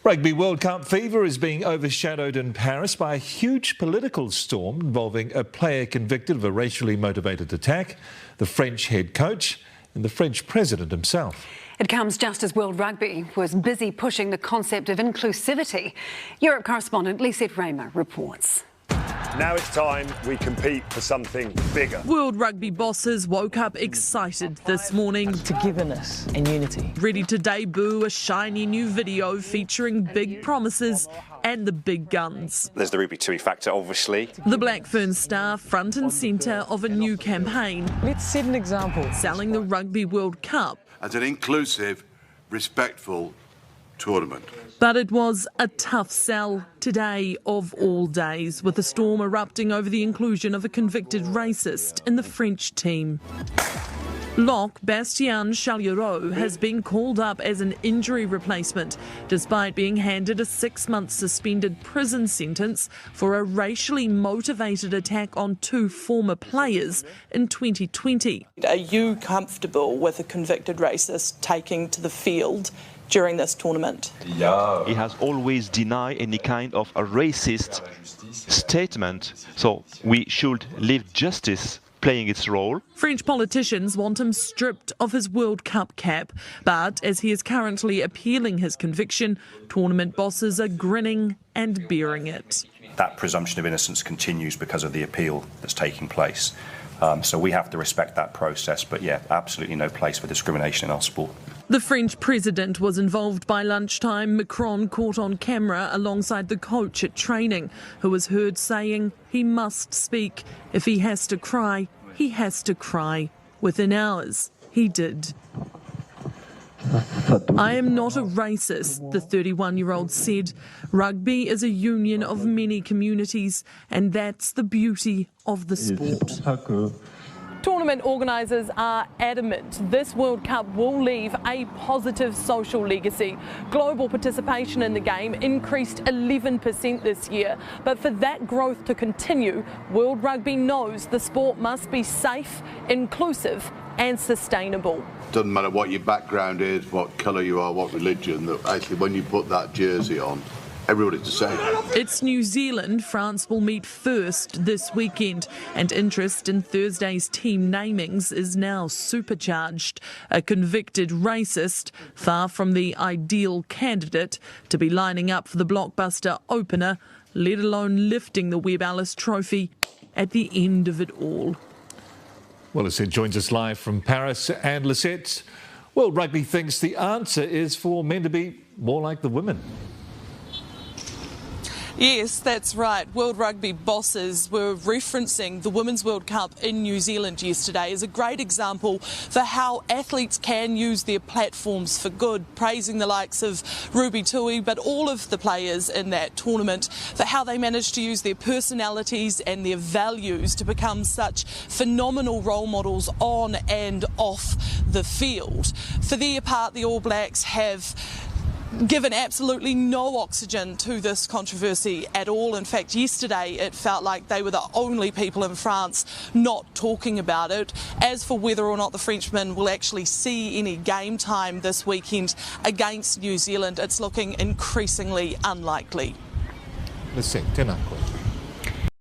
Rugby World Cup fever is being overshadowed in Paris by a huge political storm involving a player convicted of a racially motivated attack, the French head coach and the French president himself. It comes just as World Rugby was busy pushing the concept of inclusivity. Europe correspondent Lisette Reymer reports. Now it's time we compete for something bigger. World Rugby bosses woke up excited this morning. Togetherness and unity. Ready to debut a shiny new video featuring big promises and the big guns. There's the Ruby Tui factor, obviously. The Black Fern star front and centre of a new campaign. Let's set an example. Selling the Rugby World Cup. As an inclusive, respectful tournament. But it was a tough sell today of all days, with a storm erupting over the inclusion of a convicted racist in the French team. Lock Bastien Chaliero has been called up as an injury replacement, despite being handed a 6-month suspended prison sentence for a racially motivated attack on 2 former players in 2020. Are you comfortable with a convicted racist taking to the field during this tournament? Yeah. He has always denied any kind of a racist statement, so we should leave justice playing its role. French politicians want him stripped of his World Cup cap, but as he is currently appealing his conviction, tournament bosses are grinning and bearing it. That presumption of innocence continues because of the appeal that's taking place. So we have to respect that process, but yeah, absolutely no place for discrimination in our sport. The French president was involved by lunchtime. Macron caught on camera alongside the coach at training, who was heard saying he must speak. If he has to cry, he has to cry. Within hours, he did. I am not a racist, the 31-year-old said. Rugby is a union of many communities, and that's the beauty of the sport. Tournament organisers are adamant this World Cup will leave a positive social legacy. Global participation in the game increased 11% this year. But for that growth to continue, World Rugby knows the sport must be safe, inclusive and sustainable. Doesn't matter what your background is, what colour you are, what religion, that actually when you put that jersey on, everybody's the same. It's New Zealand France will meet first this weekend, and interest in Thursday's team namings is now supercharged. A convicted racist, far from the ideal candidate to be lining up for the blockbuster opener, let alone lifting the Webb Ellis Trophy at the end of it all. Well, Lisette joins us live from Paris. And Lisette, World Rugby thinks the answer is for men to be more like the women. Yes, that's right. World Rugby bosses were referencing the Women's World Cup in New Zealand yesterday as a great example for how athletes can use their platforms for good, praising the likes of Ruby Tui, but all of the players in that tournament for how they managed to use their personalities and their values to become such phenomenal role models on and off the field. For their part, the All Blacks have given absolutely no oxygen to this controversy at all. In fact, yesterday it felt like they were the only people in France not talking about it. As for whether or not the Frenchmen will actually see any game time this weekend against New Zealand, it's looking increasingly unlikely. Lisette, tēnā koe.